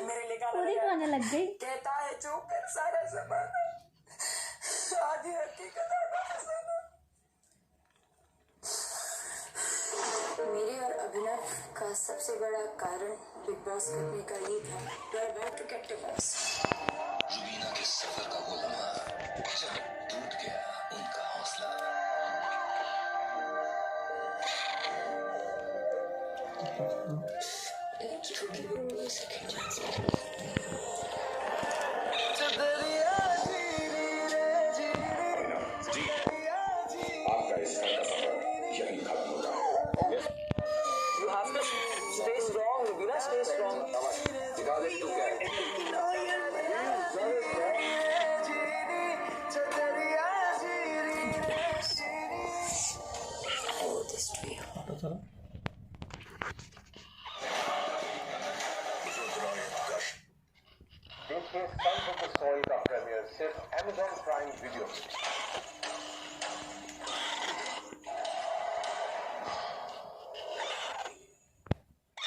मेरे लिए पूरी खाने लग गई। कहता है जोकर सारा ज़माना आधी हकीकत आधा फसाना। मेरे और अभिनव का सबसे बड़ा कारण बिग बॉस करने का ये था। We are about to get divorce. Rubina के सफर का वो लम्हा जब टूट गया उनका हौसला। आपका इसका सफर यही खत्म होता है। You have to stay strong, Rubina, stay strong. दिखा दे तू क्या है। देखिए सन ऑफ द सॉइल का प्रीमियर सिर्फ Amazon प्राइम वीडियो में।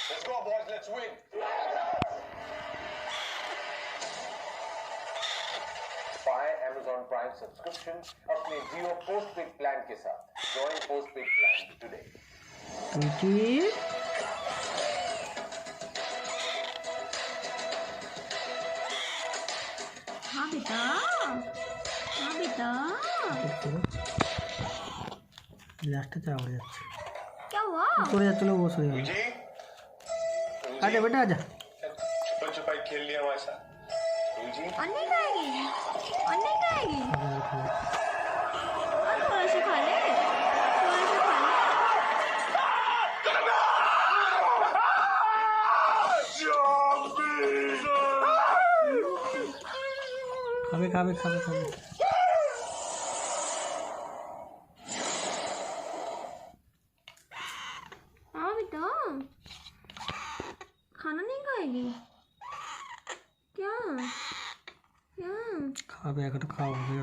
Let's go boys, let's win. Buy Amazon Prime subscription अपने Jio postpaid plan के साथ। Join postpaid plan today. हाँ बेटा, हाँ बेटा। लास्ट क्या हो जाता है? क्या हुआ? थोड़ा चलो वो सही है। आजा बेटा आजा। छुपन छुपाई खेल लिया हमारे साथ। जी। अन्नी खाएगी, अन्नी खाएगी। थोड़ा सा खा ले, थोड़ा सा खा ले। खावे। हाँ बेटा, खाना नहीं खाएगी क्या? खावे अगर खाओगे